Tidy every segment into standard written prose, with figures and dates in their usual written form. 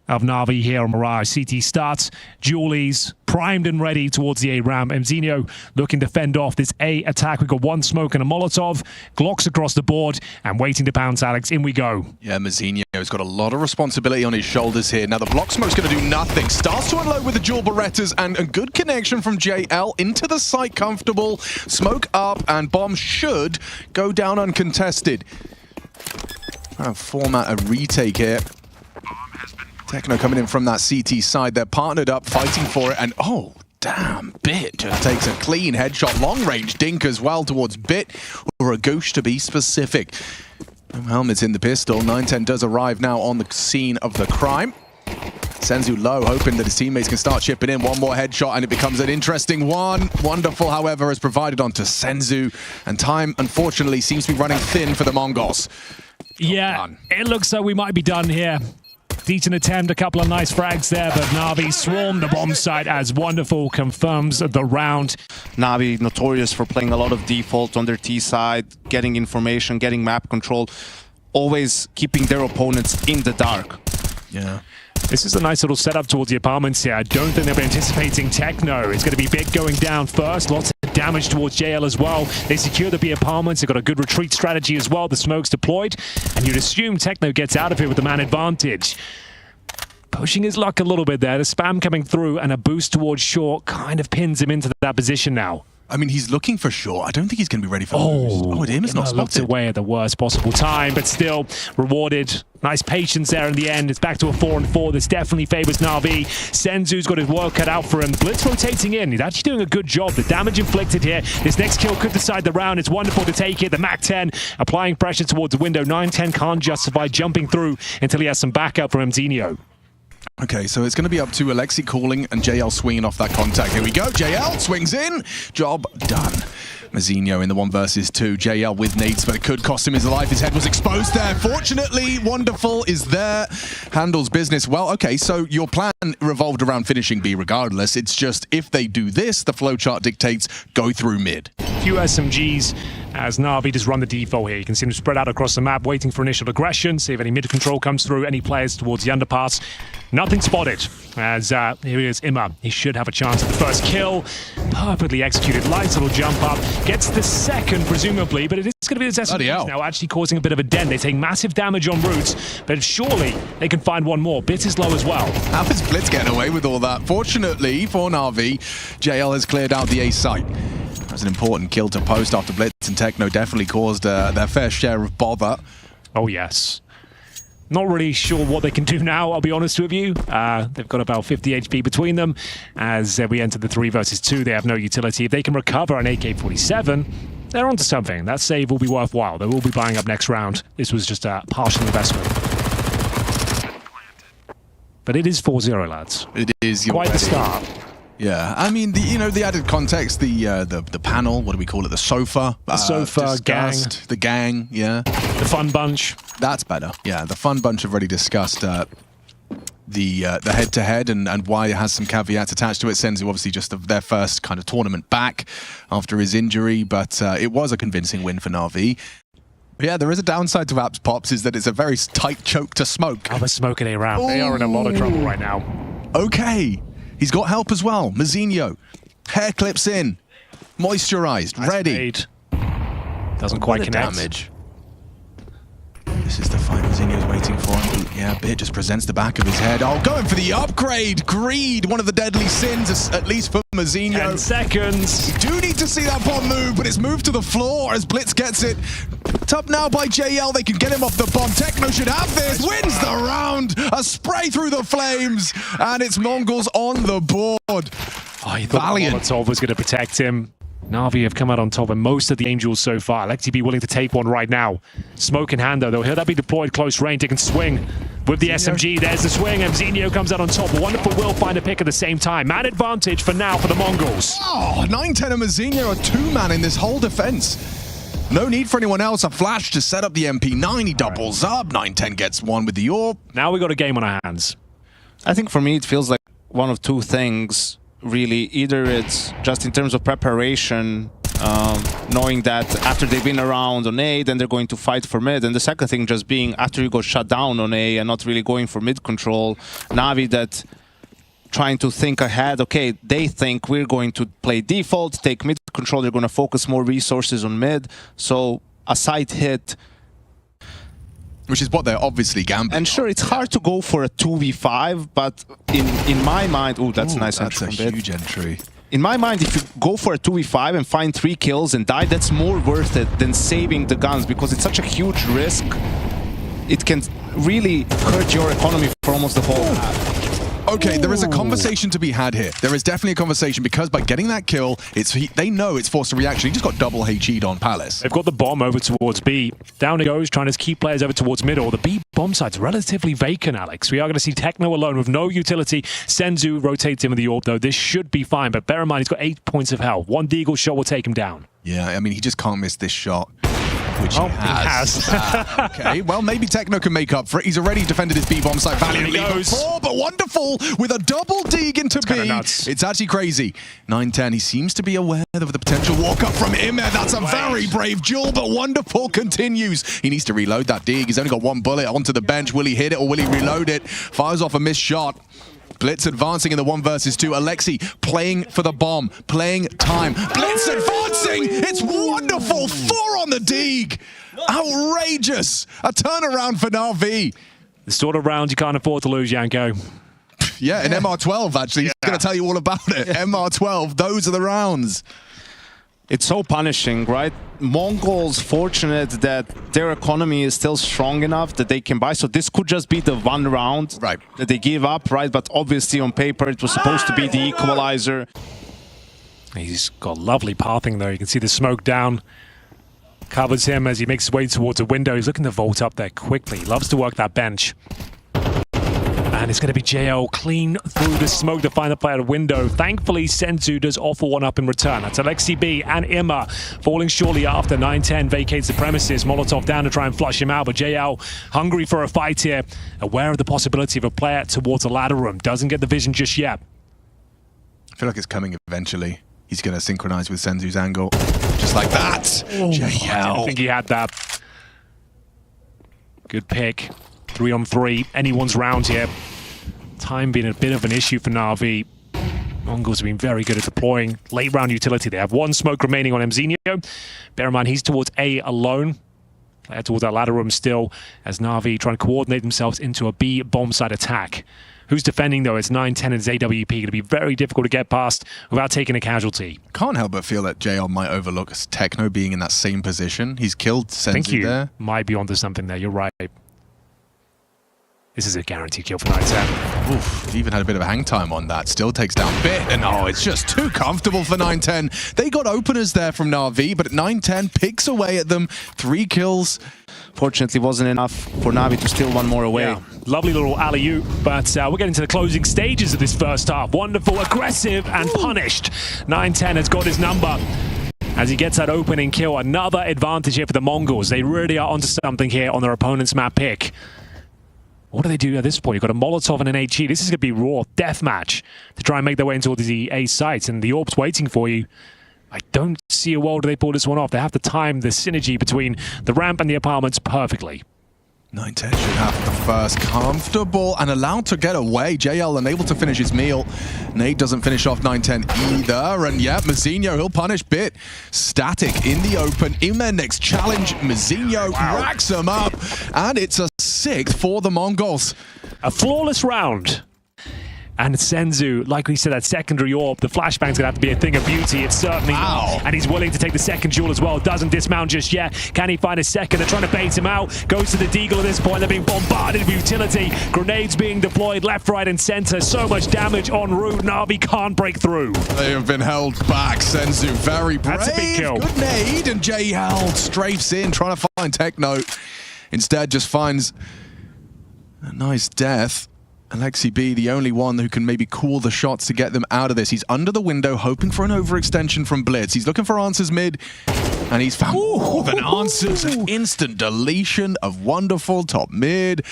of NAVI here on Mirage. CT starts, Julies primed and ready towards the A ramp. Mzinho looking to fend off this A attack. We've got one smoke and a Molotov. Glocks across the board and waiting to pounce, Alex. In we go. Yeah, Mzinho's got a lot of responsibility on his shoulders here. Now the block smoke's going to do nothing. Starts to unload with the dual Berettas and a good connection from JL into the site, comfortable. Smoke up and bomb should go down uncontested. Format a retake here. Techno coming in from that CT side. They're partnered up, fighting for it, and oh, damn, Bit just takes a clean headshot. Long range dink as well towards Bit, or a Gauche to be specific. No helmets in the pistol. 910 does arrive now on the scene of the crime. Senzu low, hoping that his teammates can start chipping in. One more headshot and it becomes an interesting one. Wonderful, however, is provided onto Senzu, and time, unfortunately, seems to be running thin for the Mongols. Yeah, it looks like we might be done here. Decent attempt, a couple of nice frags there, but NAVI swarmed the bomb site as Wonderful confirms the round. NAVI notorious for playing a lot of default on their T side, getting information, getting map control, always keeping their opponents in the dark. Yeah. This is a nice little setup towards the apartments here. I don't think they'll be anticipating Techno. It's going to be Bit going down first. Lots of damage towards JL as well. They secure the B apartments. They've got a good retreat strategy as well. The smoke's deployed. And you'd assume Techno gets out of here with the man advantage. Pushing his luck a little bit there. The spam coming through and a boost towards short kind of pins him into that position now. I mean, he's looking for short. I don't think he's going to be ready for the boost. Oh, Dim is not looked spotted. away at the worst possible time, but still rewarded. Nice patience there in the end. It's back to a 4-4. This definitely favors NAVI. Senzu's got his work cut out for him. Blitz rotating in. He's actually doing a good job. The damage inflicted here. This next kill could decide the round. It's Wonderful to take it. The MAC-10 applying pressure towards the window. 910 can't justify jumping through until he has some backup from Mzinho. Okay, so it's going to be up to Alexi calling and JL swinging off that contact. Here we go. JL swings in. Job done. Mzinho in the 1 versus 2. JL with nades, but it could cost him his life. His head was exposed there. Fortunately, Wonderful is there. Handles business well. Okay, so your plan revolved around finishing B regardless. It's just if they do this, the flowchart dictates go through mid. Few SMGs as NAVI just run the default here. You can see them spread out across the map, waiting for initial aggression, see if any mid control comes through, any players towards the underpass. Nothing spotted, as here is Imma. He should have a chance at the first kill. Perfectly executed, nice little jump up. Gets the second, presumably, but it is going to be the SMGs now actually causing a bit of a dent. They take massive damage on routes, but surely they can find one more. Bit is low as well. How is Blitz getting away with all that? Fortunately for NAVI, JL has cleared out the A site. That was an important kill to post after Blitz and Techno definitely caused their fair share of bother. Oh, yes. Not really sure what they can do now, I'll be honest with you. They've got about 50 HP between them. As we enter the 3 versus 2, they have no utility. If they can recover an AK-47, they're onto something. That save will be worthwhile. They will be buying up next round. This was just a partial investment. But it is 4-0, lads. It is. Quite the start. Yeah, I mean, the added context, the panel, what do we call it? The sofa. The sofa, gang. The gang, yeah. The fun bunch. That's better. Yeah, the fun bunch have already discussed the head-to-head and why it has some caveats attached to it. Senzu obviously just their first kind of tournament back after his injury, but it was a convincing win for NAVI. Yeah, there is a downside to Apps Pops, is that it's a very tight choke to smoke. Oh, they're smoking A round. They are in a lot of trouble right now. Okay. He's got help as well. Mzinho. Hair clips in. Moisturized. Nice ready. Fade. Doesn't quite connect. Damage. This is the fight Mzinho's waiting for. Yeah, Bit just presents the back of his head. Oh, going for the upgrade. Greed. One of the deadly sins, at least for Mzinho. 10 seconds. You do need to see that bomb move, but it's moved to the floor as Blitz gets it. Picked up now by JL. They can get him off the bomb. Techno should have this. Wins the round. A spray through the flames. And it's Mongols on the board. Oh, he thought Molotov was going to protect him. NAVI have come out on top, and most of the Angels so far. Lexi be willing to take one right now. Smoke in hand, though. He'll that be deployed close range. They can swing with the SMG. There's the swing, and Mzinho comes out on top. Wonderful will find a pick at the same time. Man advantage for now for the Mongols. Oh, 910 and Mzinho are two-man in this whole defense. No need for anyone else. A flash to set up the MP9. He doubles up. 910 gets one with the AWP. Now we got a game on our hands. I think for me it feels like one of two things, really. Either it's just in terms of preparation, knowing that after they've been around on A, then they're going to fight for mid. And the second thing just being after you go shut down on A and not really going for mid control, Navi that trying to think ahead. Okay, they think we're going to play default, take mid control, they're going to focus more resources on mid. So a side hit, which is what they're obviously gambling. and sure, it's hard to go for a 2v5, but in my mind, oh, that's a nice That's entry a from Bit. huge entry. In my mind, if you go for a 2v5 and find 3 kills and die, that's more worth it than saving the guns, because it's such a huge risk. It can really hurt your economy for almost the whole half. Okay, there is a conversation to be had here. There is definitely a conversation, because by getting that kill, they know it's forced a reaction. He just got double HE'd on Palace. They've got the bomb over towards B. Down it goes, trying to keep players over towards middle. The B bomb site's relatively vacant, Alex. We are going to see Techno alone with no utility. Senzu rotates in with the orb, though. This should be fine, but bear in mind, he's got 8 points of health. One deagle shot will take him down. Yeah, I mean, he just can't miss this shot. Which Oh, he has. Okay, well, maybe Techno can make up for it. He's already defended his B bomb site valiantly before, but wonderful with a double dig into B. Nuts. It's actually crazy. 9-10, he seems to be aware of the potential walk up from him. That's a very brave duel, but wonderful continues. He needs to reload that dig. He's only got 1 bullet onto the bench. Will he hit it or will he reload it? Fires off a missed shot. Blitz advancing in the 1 versus 2. Alexi playing for the bomb, playing time. Blitz advancing! It's wonderful! 4 on the dig! Outrageous! A turnaround for NAVI. The sort of round you can't afford to lose, Yanko. Yeah, an MR12 actually. He's going to tell you all about it. MR12, those are the rounds. It's so punishing, right? Mongols fortunate that their economy is still strong enough that they can buy. So this could just be the 1 round that they give up, right? But obviously on paper it was supposed to be the equalizer. He's got lovely pathing though. You can see the smoke down. Covers him as he makes his way towards a window. He's looking to vault up there quickly. He loves to work that bench. And it's going to be JL clean through the smoke to find the player at a window. Thankfully, Senzu does offer one up in return. That's Alexi B and Imma falling shortly after. 9-10 vacates the premises. Molotov down to try and flush him out, but JL hungry for a fight here. Aware of the possibility of a player towards a ladder room. Doesn't get the vision just yet. I feel like it's coming eventually. He's going to synchronize with Senzu's angle. Just like that. JL. I didn't think he had that. Good pick. 3 on 3. Anyone's round here. Time being a bit of an issue for NAVI. Mongols have been very good at deploying late round utility. They have 1 smoke remaining on Mzinho. Bear in mind, he's towards A alone. They're towards that ladder room still, as NAVI trying to coordinate themselves into a B bomb site attack. Who's defending though? It's 9-10 and it's AWP. Going to be very difficult to get past without taking a casualty. Can't help but feel that JL might overlook Techno being in that same position. He's killed Senzu I think you there. might be onto something there. You're right. This is a guaranteed kill for 9-10. Oof, he even had a bit of a hang time on that. Still takes down Bit, and oh, it's just too comfortable for 9-10. They got openers there from NAVI, but 9-10 picks away at them. 3 kills. Fortunately, wasn't enough for Navi to steal 1 more away. Yeah. Lovely little alley-oop, but we're getting to the closing stages of this first half. Wonderful, aggressive, and punished. 9-10 has got his number. As he gets that opening kill, another advantage here for the Mongols. They really are onto something here on their opponent's map pick. What do they do at this point? You've got a Molotov and an HE. This is going to be raw deathmatch to try and make their way into the A sites, and the orb's waiting for you. I don't see a world where they pull this one off. They have to time the synergy between the ramp and the apartments perfectly. 9-10 should have the first comfortable and allowed to get away. JL unable to finish his meal. Nate doesn't finish off 9-10 either. And yeah, Mzinho, he'll punish Bit. Static in the open. Imen next challenge. Mzinho racks him up. And it's a 6th for the Mongols. A flawless round. And Senzu, like we said, that secondary orb, the flashbang's gonna have to be a thing of beauty. It's certainly not. And he's willing to take the second duel as well. Doesn't dismount just yet. Can he find a second? They're trying to bait him out. Goes to the deagle at this point. They're being bombarded with utility. Grenades being deployed left, right, and center. So much damage en route. NAVI can't break through. They have been held back. Senzu very brave. That's a big kill. Good nade. And JL strafes in, trying to find Techno. Instead, just finds a nice death. Alexi B, the only one who can maybe call the shots to get them out of this. He's under the window, hoping for an overextension from Blitz. He's looking for answers mid, and he's found more than answers. An instant deletion of wonderful top mid.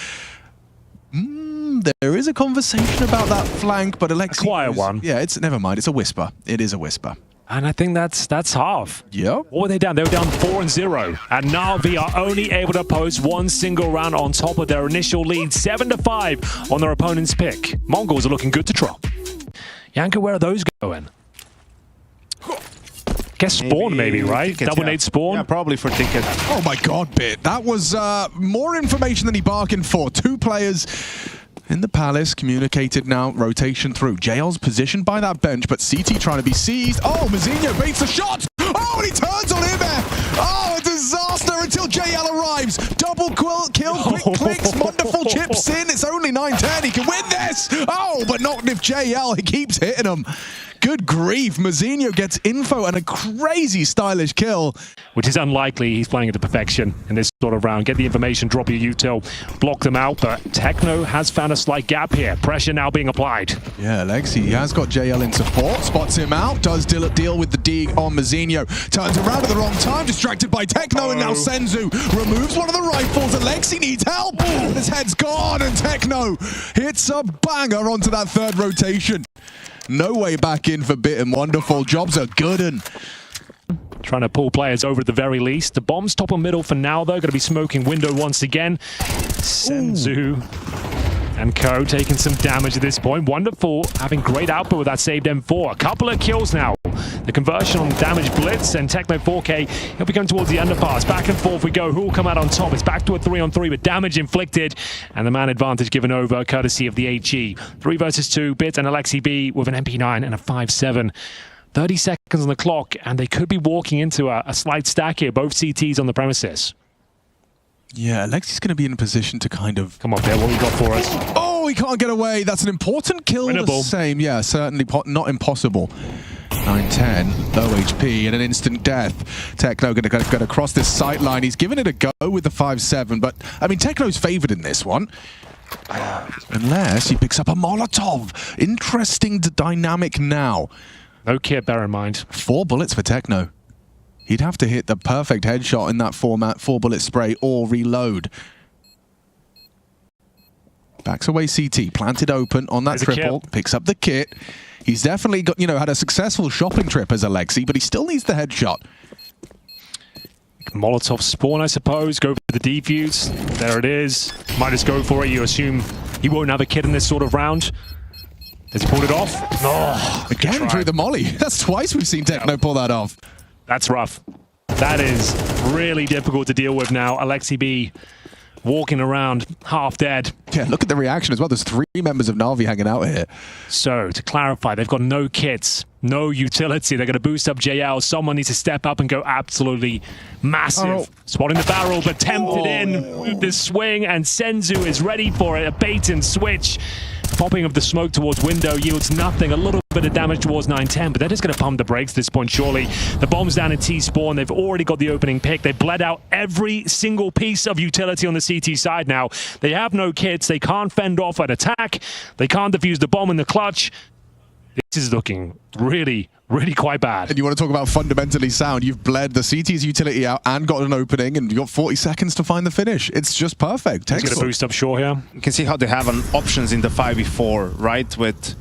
There is a conversation about that flank, but Alexi... A quiet one. Yeah, it's never mind. It's a whisper. It is a whisper. And I think that's half. Yep. What were they down? They were down 4-0. And NAVI are only able to post one single round on top of their initial lead, 7-5 on their opponent's pick. Mongols are looking good to drop. Yanko, where are those going? Guess spawn maybe, right? Tickets, Double nade spawn? Yeah, probably for ticket. Oh my god, Bit. That was more information than he bargained for. 2 players in the Palace, communicated now, rotation through. JL's positioned by that bench, but CT trying to be seized. Oh, Mazinho baits the shot! Oh, and he turns on him there! Oh, a disaster until JL arrives! Double kill, quick clicks, wonderful chips in. It's only 9-10, he can win this! Oh, but not if JL, he keeps hitting him. Good grief, Mazinho gets info and a crazy stylish kill. Which is unlikely. He's playing it to perfection in this sort of round. Get the information, drop your util, block them out, but Techno has found a slight gap here. Pressure now being applied. Yeah, Lexi has got JL in support, spots him out, does deal with the D on Mazinho. Turns around at the wrong time, distracted by Techno, and now Senzu removes one of the rifles, and Lexi needs help. His head's gone, and Techno hits a banger onto that 3rd rotation. No way back in for Bit, and wonderful. Jobs are good and trying to pull players over at the very least. The bomb's top and middle for now, though. Going to be smoking window once again. Senzu and Co taking some damage at this point. Wonderful, having great output with that saved M4. A couple of kills now. The conversion on damage blitz, and Techno 4K, he'll be going towards the underpass. Back and forth we go. Who will come out on top? It's back to a 3-on-3 with damage inflicted, and the man advantage given over, courtesy of the HE. 3 versus 2, Bit and Alexi B with an MP9 and a 5-7. 30 seconds on the clock, and they could be walking into a slight stack here. Both CTs on the premises. yeah, Alexi's going to be in a position to kind of... Come on, Bear, what we got for us? Oh, he can't get away. That's an important kill. Winnable. The same, yeah, certainly not impossible. 9-10, low HP, and an instant death. Techno going to go across this sight line. He's given it a go with the 5-7, but, I mean, Techno's favored in this one. Unless he picks up a Molotov. Interesting dynamic now. No kit, bear in mind. 4 bullets for Techno. He'd have to hit the perfect headshot in that format, 4-bullet spray, or reload. Backs away CT, planted open on that triple, picks up the kit. He's definitely got, had a successful shopping trip as Alexi, but he still needs the headshot. Molotov spawn, I suppose. Go for the defuse. There it is. Might just go for it. You assume he won't have a kit in this sort of round. Has he pulled it off? Oh, again through the molly. That's twice we've seen Techno pull that off. That's rough. That is really difficult to deal with now. Alexi B walking around half dead. Yeah, look at the reaction as well. There's 3 members of NAVI hanging out here. So, to clarify, they've got no kits, no utility. They're going to boost up JL. Someone needs to step up and go absolutely massive. Spotting the barrel, but tempted in with this swing, and Senzu is ready for it. A bait and switch. Popping of the smoke towards window yields nothing. A little bit of damage towards 9-10, but they're just going to pump the brakes at this point, surely. The bomb's down in T-spawn. They've already got the opening pick. They've bled out every single piece of utility on the CT side now. They have no kits. They can't fend off an attack. They can't defuse the bomb in the clutch. This is looking really, really quite bad. And you want to talk about fundamentally sound. You've bled the CT's utility out and got an opening, and you've got 40 seconds to find the finish. It's just perfect. He's going to boost up Shaw here. You can see how they have options in the 5v4, right? With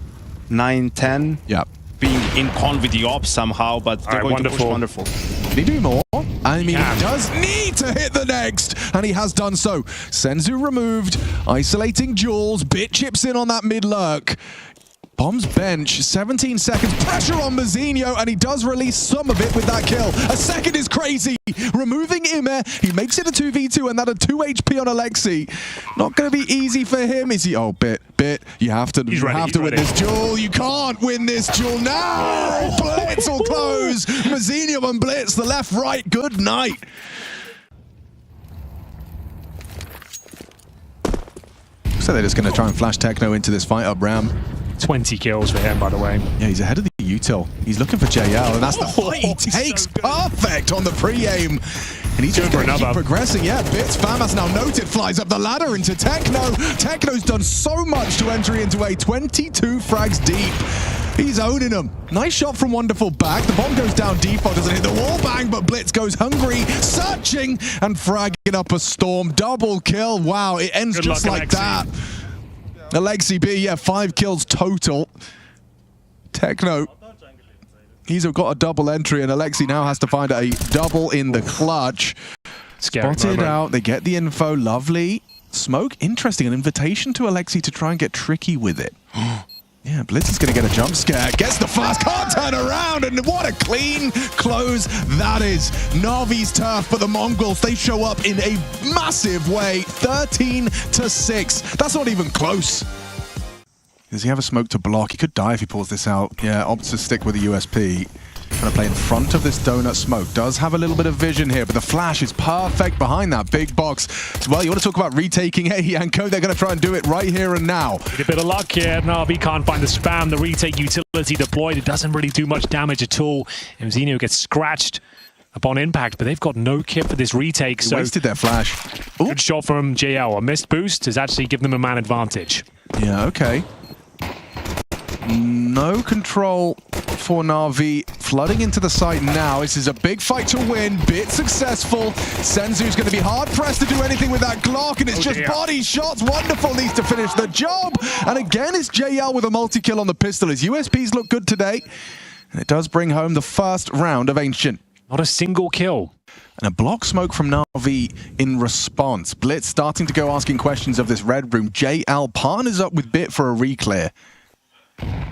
9-10 being in con with the ops somehow, but they're going to push wonderful. Can he do more? I mean, he does need to hit the next, and he has done so. Senzu removed, isolating Jules. Bit chips in on that mid-lurk. Bombs bench, 17 seconds, pressure on Mazinho, and he does release some of it with that kill. A second is crazy. Removing Ime, he makes it a 2v2, and that a 2 HP on Alexi. Not going to be easy for him, is he? Oh, Bit, you have to win this duel. You can't win this duel now. Blitz will close. Mazinho and Blitz, the left, right, good night. So they're just going to try and flash Techno into this fight up Ram. 20 kills for him, by the way. Yeah, he's ahead of the util. He's looking for JL, and that's the fight he takes. So perfect on the pre-aim. And he's just going to keep progressing. Yeah, Bits, Famas now noted, flies up the ladder into Techno. Techno's done so much to enter into a 22 frags deep. He's owning them. Nice shot from Wonderful back. The bomb goes down default, doesn't hit the wall bang, but Blitz goes hungry, searching, and fragging up a storm. Double kill. Wow, it ends just like that. Alexi B, 5 kills total. Techno He's got a double entry, and Alexi now has to find a double in the clutch. Scary Spotted moment. out. They get the info. Lovely. Smoke. Interesting. An invitation to Alexi to try and get tricky with it. Yeah, Blitz is going to get a jump scare. Gets the first. Can't turn around. And what a clean close that is. Navi's turf, but the Mongols, they show up in a massive way. 13-6. That's not even close. Does he have a smoke to block? He could die if he pulls this out. Yeah, opts to stick with the USP. Trying to play in front of this donut smoke. Does have a little bit of vision here, but the flash is perfect behind that big box. Well, you want to talk about retaking A, Yanko? They're going to try and do it right here and now. Need a bit of luck here. Navi can't find the spam. The retake utility deployed. It doesn't really do much damage at all. Mzinho gets scratched upon impact, but they've got no kit for this retake. They so wasted their flash. Ooh. Good shot from JL. A missed boost has actually given them a man advantage. Yeah, okay. No control for Na'Vi. Flooding into the site now. This is a big fight to win. Bit successful. Senzu's going to be hard-pressed to do anything with that Glock, and it's just body shots. Wonderful. Needs to finish the job. And again, it's JL with a multi-kill on the pistol. His USPs look good today. And it does bring home the first round of Ancient. Not a single kill. And a block smoke from Na'Vi in response. Blitz starting to go asking questions of this red room. JL partners up with Bit for a reclear.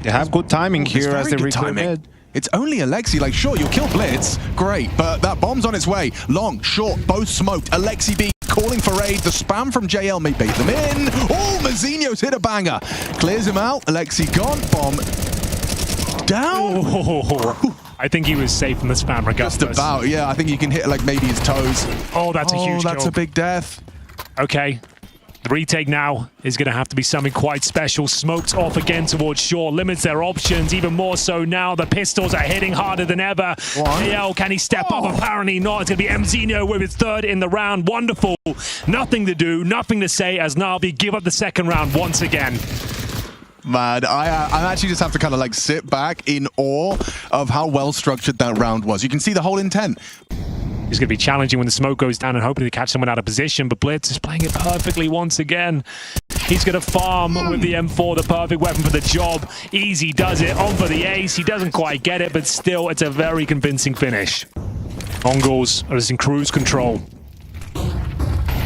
They have good timing here as they reclaim it. It's only Alexi. Like, sure, you'll kill Blitz. Great. But that bomb's on its way. Long, short, both smoked. Alexi B calling for aid. The spam from JL may bait them in. Oh, Mzinho's hit a banger. Clears him out. Alexi gone. Bomb down. Oh, I think he was safe from the spam regardless. Just about, yeah. I think you can hit, like, maybe his toes. Oh, that's a huge kill. That's a big death. Okay. The retake now is going to have to be something quite special. Smoked off again towards shore, limits their options even more so now. The pistols are hitting harder than ever. JL, can he step up? Apparently not. It's going to be Mzinho with his third in the round. Wonderful. Nothing to do, nothing to say as Navi give up the second round once again. Man, I actually just have to kind of like sit back in awe of how well structured that round was. You can see the whole intent. It's going to be challenging when the smoke goes down and hoping to catch someone out of position, but Blitz is playing it perfectly once again. He's going to farm with the M4, the perfect weapon for the job. Easy does it, on for the ace. He doesn't quite get it, but still, it's a very convincing finish. Mongols are just in cruise control.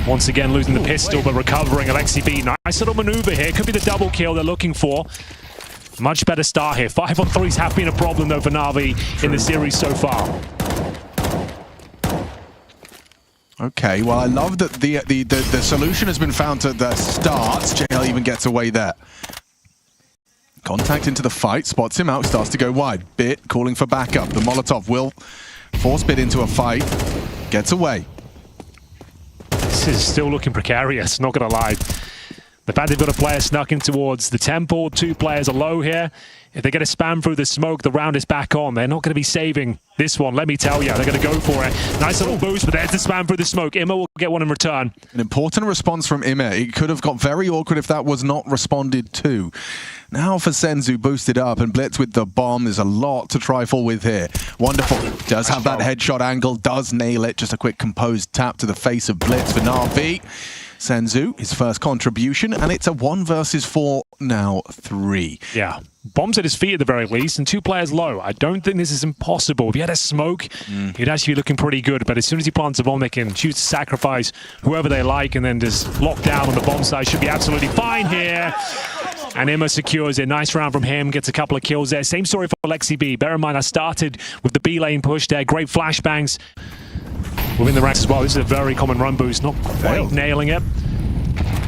Once again, losing the pistol, but recovering. Alexi B, nice little maneuver here. Could be the double kill they're looking for. Much better start here. 5-on-3s have been a problem, though, for Navi in the series so far. Okay, well, I love that the solution has been found to the start. JL even gets away there. Contact into the fight, spots him out, starts to go wide. Bit calling for backup. The Molotov will force Bit into a fight. Gets away. This is still looking precarious, not going to lie. The fact they've got a player snuck in towards the temple, 2 players are low here. If they get a spam through the smoke, the round is back on. They're not going to be saving this one, let me tell you. They're going to go for it. Nice little boost, but there's the spam through the smoke. Imma will get one in return. An important response from Imma. It could have got very awkward if that was not responded to. Now for Senzu, boosted up, and Blitz with the bomb. There's a lot to trifle with here. Wonderful. Does have that headshot angle, does nail it. Just a quick composed tap to the face of Blitz for Na'Vi. Senzu, his first contribution, and it's a 1 versus 4, now 3. Yeah. Bombs at his feet at the very least, and 2 players low. I don't think this is impossible. If he had a smoke, he'd actually be looking pretty good, but as soon as he plants a bomb, they can choose to sacrifice whoever they like and then just lock down on the bomb side. Should be absolutely fine here. And Imma secures it. Nice round from him. Gets a couple of kills there. Same story for Alexi B. Bear in mind, I started with the B lane push there. Great flashbangs within the ranks as well. This is a very common run boost. Not quite nailing it.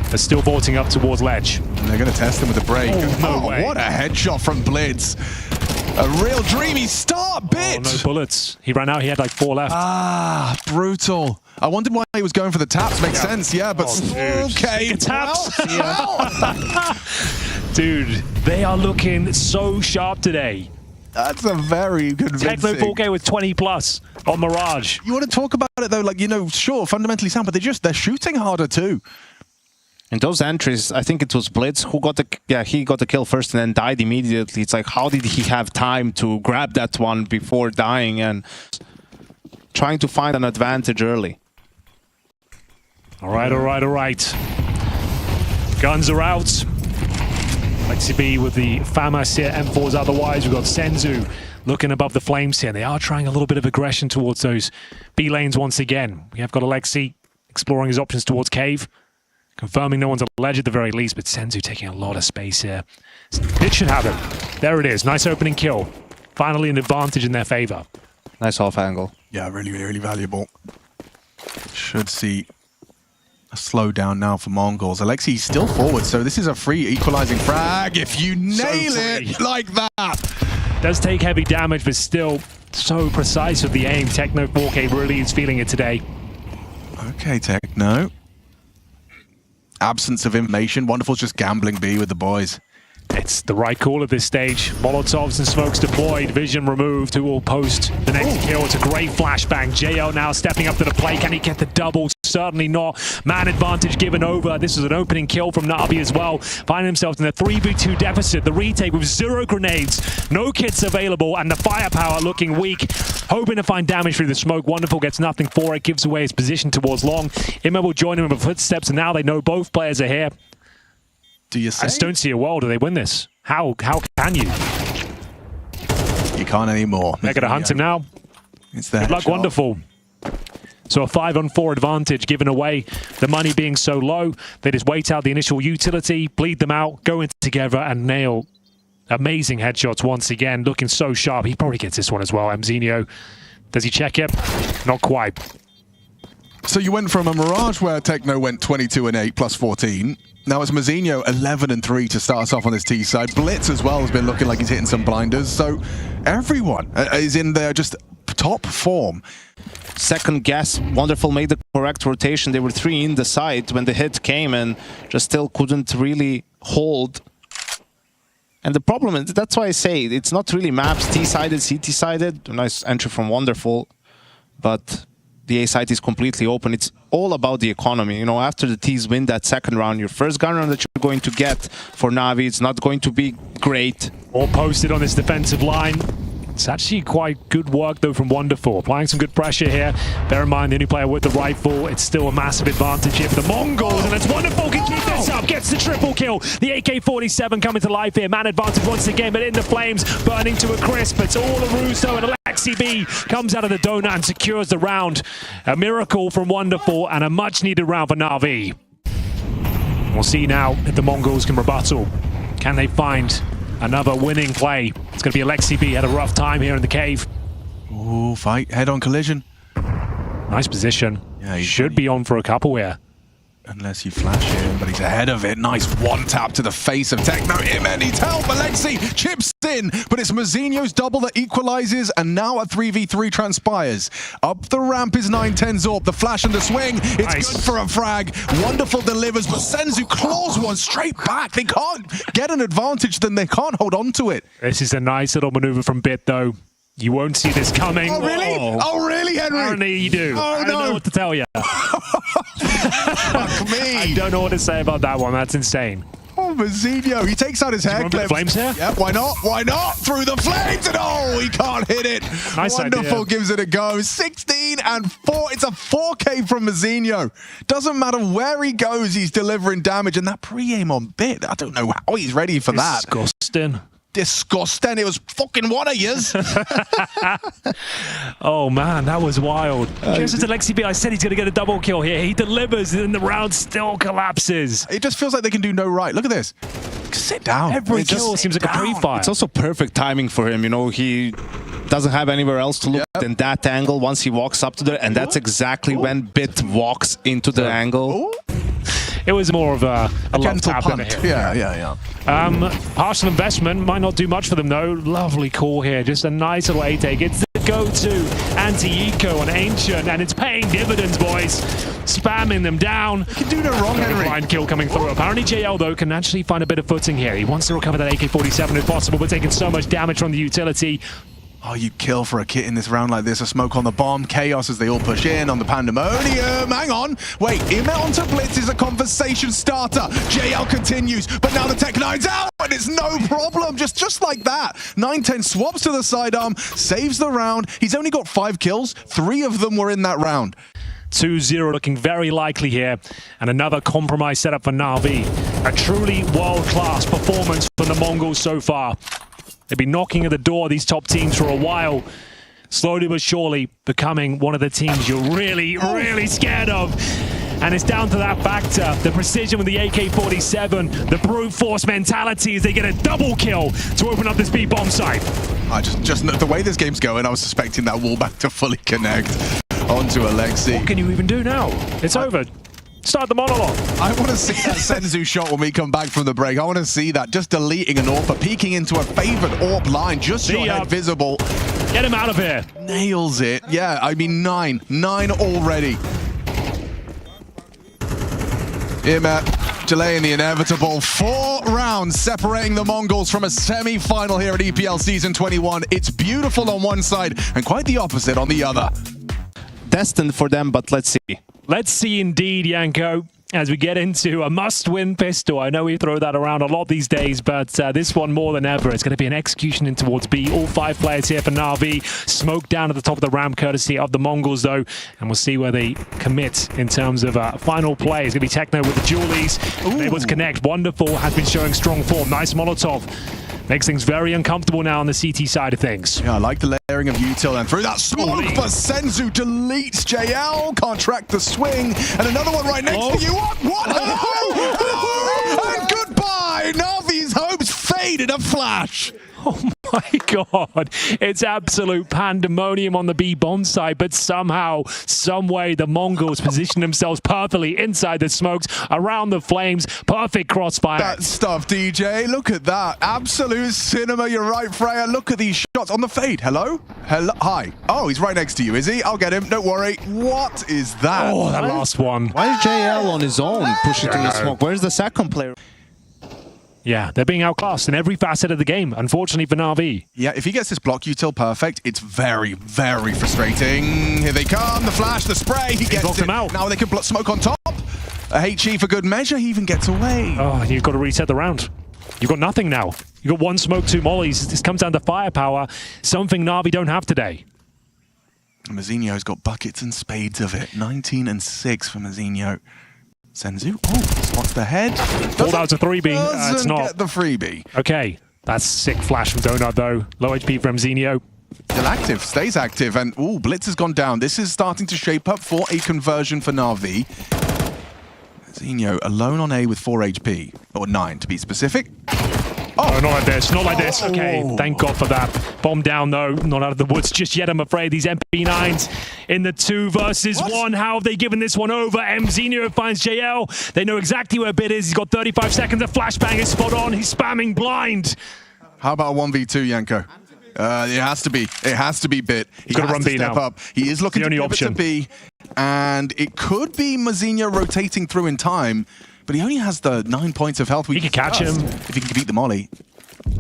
They're still vaulting up towards ledge. And they're going to test him with a break. Oh, no way. What a headshot from Blitz. A real dreamy start, Bit. Oh, no bullets. He ran out. He had like 4 left. Ah, brutal. I wondered why he was going for the taps. Makes sense, yeah, but okay. Taps. Dude, they are looking so sharp today. That's a very convincing. Techno 4K with 20 plus on Mirage. You want to talk about it though, like, you know, sure, fundamentally sound, but they're shooting harder too. In those entries, I think it was Blitz who got he got the kill first and then died immediately. It's like, how did he have time to grab that one before dying and trying to find an advantage early? All right. Guns are out. Lexi B with the FAMAS here, M4s otherwise. We've got Senzu looking above the flames here. They are trying a little bit of aggression towards those B lanes once again. We have got Alexi exploring his options towards Cave, confirming no one's a ledge at the very least, but Senzu taking a lot of space here. It should have it. There it is. Nice opening kill. Finally an advantage in their favor. Nice off angle. Yeah, really, really valuable. Should see a slowdown now for Mongols. Alexi's still forward, so this is a free equalizing frag if you nail it like that. Does take heavy damage, but still so precise with the aim. Techno 4K really is feeling it today. Okay, Techno. Absence of information. Wonderful's just gambling B with the boys. It's the right call at this stage. Molotovs and smokes deployed, vision removed. Who will post the next kill? It's a great flashbang. JL now stepping up to the plate. Can he get the double? Certainly not. Man advantage given over. This is an opening kill from NAVI as well. Finding themselves in a 3v2 deficit. The retake with 0 grenades, no kits available, and the firepower looking weak. Hoping to find damage through the smoke. Wonderful gets nothing for it. Gives away his position towards long. Ima will join him with footsteps, and now they know both players are here. Do you say? I just don't see a world. Do they win this? How can you? You can't anymore. They're going to hunt him now. It's there. Good luck, Wonderful. So a 5-on-4 advantage given away. The money being so low, they just wait out the initial utility, bleed them out, go in together and nail amazing headshots once again. Looking so sharp. He probably gets this one as well. Mzinho. Does he check it? Not quite. So you went from a Mirage where Techno went 22-8 plus 14. Now it's Mzinho 11-3 to start us off on this T side. Blitz as well has been looking like he's hitting some blinders. So everyone is in their just top form. Second guess, Wonderful made the correct rotation. They were 3 in the side when the hit came and just still couldn't really hold. And the problem is, that's why I say it's not really maps, T-sided, CT-sided. Nice entry from Wonderful, but the A side is completely open. It's all about the economy. You know, after the T's win that second round, your first gun round that you're going to get for NAVI, it's not going to be great. All posted on this defensive line. It's actually quite good work, though, from Wonderful. Applying some good pressure here. Bear in mind, the only player with the rifle, it's still a massive advantage here for the Mongols, and it's Wonderful can keep this up, gets the triple kill. The AK-47 coming to life here. Man advantage once again, but in the flames, burning to a crisp. It's all a Russo, and Alexi B comes out of the donut and secures the round. A miracle from Wonderful, and a much-needed round for NAVI. We'll see now if the Mongols can rebuttal. Can they find another winning play? It's going to be Alexi B. Had a rough time here in the cave. Ooh, fight, head-on collision. Nice position. Yeah, should be on for a couple here. Unless you flash him, but he's ahead of it. Nice one tap to the face of Techno. Ima needs help. Alexi chips in, but it's Mzinho's double that equalizes, and now a 3v3 transpires. Up the ramp is 9-10 Zorb. The flash and the swing. It's nice. Good for a frag. Wonderful delivers, but Senzu claws one straight back. They can't get an advantage, then they can't hold on to it. This is a nice little maneuver from Bit, though. You won't see this coming. Oh, really? Oh, really, Henry? Apparently you do. Oh, I don't know what to tell you. Fuck me. I don't know what to say about that one. That's insane. Oh, Mzinho, he takes out his hair clips. Flames here? Yeah, why not? Why not? Through the flames, and oh, he can't hit it. Nice Wonderful idea. gives it a go. 16-4. It's a 4K from Mzinho. Doesn't matter where he goes, he's delivering damage. And that pre-aim on Bit, I don't know how he's ready for that. Disgusting. Disgusting. It was fucking one of yous. Oh man, that was wild. Cheers to Alexi B. I said he's going to get a double kill here. He delivers and the round still collapses. It just feels like they can do no right. Look at this. Just sit down. Every kill seems like a pre-fire. It's also perfect timing for him. You know, he doesn't have anywhere else to look than that angle once he walks up to there, and that's exactly when Bit walks into the angle. Ooh. It was more of a love tap than a hit. Yeah. Partial investment might not do much for them though. Lovely call here, just a nice little A-take. It's the go-to anti-eco on Ancient, and it's paying dividends, boys. Spamming them down. You can do no wrong, Henry. Blind kill coming through. Apparently JL though can actually find a bit of footing here. He wants to recover that AK-47 if possible, but taking so much damage from the utility. Oh, you kill for a kit in this round like this. A smoke on the bomb. Chaos as they all push in on the Pandemonium. Hang on. Wait, Ima onto Blitz is a conversation starter. JL continues, but now the Tech-9's out, and it's no problem. Just like that. 9-10 swaps to the sidearm, saves the round. He's only got 5 kills. 3 of them were in that round. 2-0 looking very likely here. And another compromise setup for NAVI. A truly world-class performance from the Mongols so far. They've been knocking at the door of these top teams for a while. Slowly but surely becoming one of the teams you're really, really scared of. And it's down to that factor, the precision with the AK-47, the brute force mentality as they get a double kill to open up this B-bomb site. I just the way this game's going, I was suspecting that wall back to fully connect onto Alexi. What can you even do now? It's over. Start the monologue. I want to see that Senzu shot when we come back from the break. I want to see that, just deleting an AWP, but peeking into a favored AWP line, just your head visible. Get him out of here. Nails it. Yeah, I mean, 9 already. Ima delaying the inevitable. 4 rounds separating the Mongols from a semi-final here at EPL Season 21. It's beautiful on one side and quite the opposite on the other. Destined for them, but let's see. Let's see indeed, Yanko, as we get into a must-win pistol. I know we throw that around a lot these days, but this one more than ever. It's going to be an execution in towards B. All 5 players here for NAVI. Smoke down at the top of the ramp, courtesy of the Mongols, though. And we'll see where they commit in terms of final play. It's going to be Techno with the Julies. Able to connect. Wonderful. Has been showing strong form. Nice Molotov. Makes things very uncomfortable now on the CT side of things. Yeah, I like the layering of util and through that smoke, but Senzu deletes JL, can't track the swing, and another one right next to you. What? And goodbye! Navi's hopes fade in a flash. Oh my god, it's absolute pandemonium on the B-bomb side, but somehow, someway, the Mongols position themselves perfectly inside the smokes, around the flames, perfect crossfire. That stuff, DJ, look at that. Absolute cinema, you're right, Freya. Look at these shots on the fade. Hello? Hello? Hi. Oh, he's right next to you, is he? I'll get him, don't worry. What is that? Oh, that last one. Why is JL on his own pushing through the smoke? Where's the second player? Yeah, they're being outclassed in every facet of the game, unfortunately for NAVI. Yeah, if he gets this block util perfect, it's very, very frustrating. Here they come, the flash, the spray, he gets it. Him out. Now they can smoke on top. A HE for good measure, he even gets away. Oh, you've got to reset the round. You've got nothing now. You've got 1 smoke, 2 mollies. This comes down to firepower, something NAVI don't have today. Mazzinho's got buckets and spades of it. 19 and 6 for Mazzinho. Senzu, spots the head. Thought that was a 3B. It's not. Get the freebie. Okay, that's sick flash from Donut though. Low HP from Zinio. Still active, stays active, and Blitz has gone down. This is starting to shape up for a conversion for NAVI. Zinio alone on A with 4 HP, or 9 to be specific. Oh, not like this, not like this. Okay, thank God for that. Bomb down though, not out of the woods just yet, I'm afraid. These MP9s in the 2 versus 1. How have they given this one over? Zinio finds JL. They know exactly where Bit is. He's got 35 seconds. The flashbang is spot on. He's spamming blind. How about a 1v2, Yanko? It has to be. It has to be Bit. He's got to run B step now. Up. He is looking to pivot to B, and it could be Mazzinho rotating through in time. But he only has the 9 points of health. He can catch him. If he can beat the molly.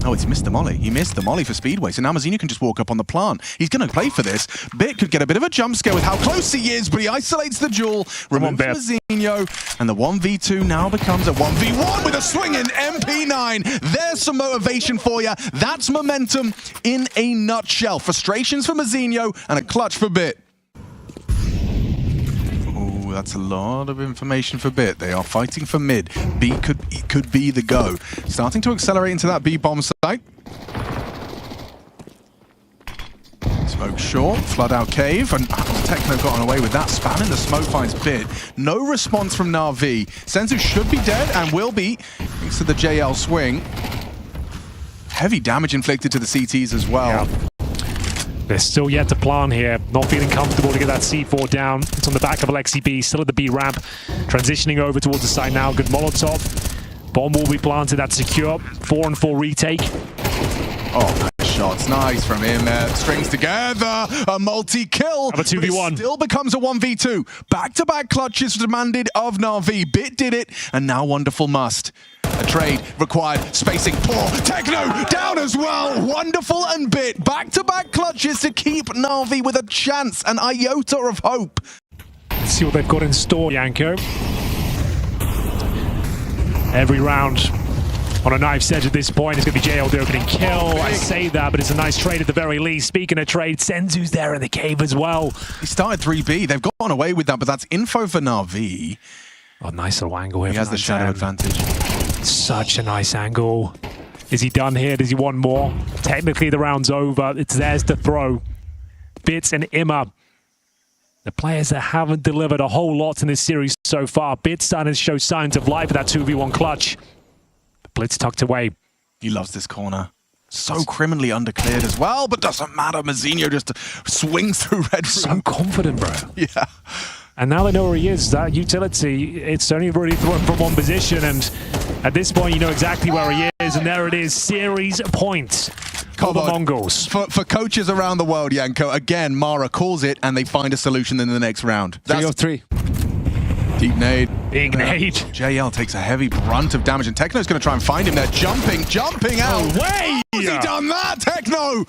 Oh, it's missed the molly. He missed the molly for Speedway. So now Mazzinho can just walk up on the plant. He's going to play for this. Bit could get a bit of a jump scare with how close he is, but he isolates the duel. Removes Mazzinho. And the 1v2 now becomes a 1v1 with a swinging MP9. There's some motivation for you. That's momentum in a nutshell. Frustrations for Mazzinho and a clutch for Bit. That's a lot of information for Bit. They are fighting for mid. B could be the go. Starting to accelerate into that B bomb site. Smoke short, flood out cave, and Techno gotten away with that. Spamming the smoke finds Bit. No response from NAVI. Senzu should be dead and will be, thanks to the JL swing. Heavy damage inflicted to the CTs as well. Yeah. They're still yet to plan here. Not feeling comfortable to get that C4 down. It's on the back of Alexi B, still at the B ramp. Transitioning over towards the side now. Good Molotov. Bomb will be planted. That's secure. 4-on-4 retake. Oh, nice shots. Nice from him. Strings together. A multi-kill. Have a 2v1. It still becomes a 1v2. Back-to-back clutches demanded of NAVI. Bit did it, and now Wonderful must. A trade required, spacing poor. Techno down as well. Wonderful and Bit. Back-to-back clutches to keep NAVI with a chance, an iota of hope. Let's see what they've got in store, Yanko. Every round On a knife's edge at this point, it's going to be JL the opening kill. I say that, but it's a nice trade at the very least. Speaking of trade, Senzu's there in the cave as well. He started 3B. They've gotten away with that, but that's info for NAVI. Oh, nice little angle here. He has the shadow advantage. Such a nice angle. Is he done here? Does he want more? Technically, the round's over. It's theirs to throw. Bits and Imma, the players that haven't delivered a whole lot in this series so far. Bits starting to show signs of life with that 2v1 clutch. Blitz tucked away. He loves this corner. So criminally undercleared as well, but doesn't matter. Mazinho just swings through red room. So confident, bro. Yeah. And now they know where he is. That utility, it's only really thrown from one position, and at this point, you know exactly where he is, and there it is. Series points for the Mongols. For coaches around the world, Yanko, again, Mara calls it, and they find a solution in the next round. 3 of 3. Deep nade. Big nade. JL takes a heavy brunt of damage, and Techno's going to try and find him there. Jumping out. Way! How's he done that, Techno?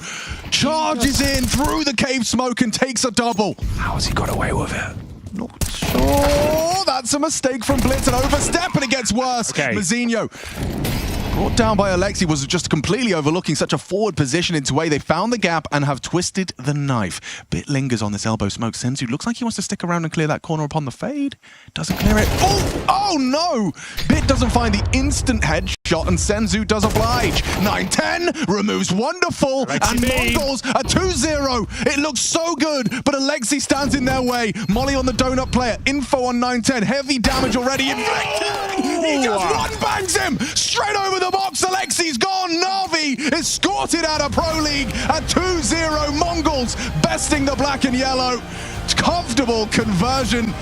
Charges in through the cave smoke and takes a double. How has he got away with it? Not sure. That's a mistake from Blitz, an overstep, and it gets worse. Okay. Mazinho, brought down by Alexi, was just completely overlooking such a forward position into way. They found the gap and have twisted the knife. Bit lingers on this elbow smoke. Senzu looks like he wants to stick around and clear that corner upon the fade. Doesn't clear it. Oh no! Bit doesn't find the instant headshot, and Senzu does oblige. 9-10 removes Wonderful, Alexi and B. Mongols a 2-0. It looks so good, but Alexi stands in their way. Molly on the donut player. Info on 9-10. Heavy damage already inflicted. He just one-bangs him straight over the box. Alexi's gone. NAVI escorted out of Pro League at 2-0. Mongols besting the black and yellow. Comfortable conversion.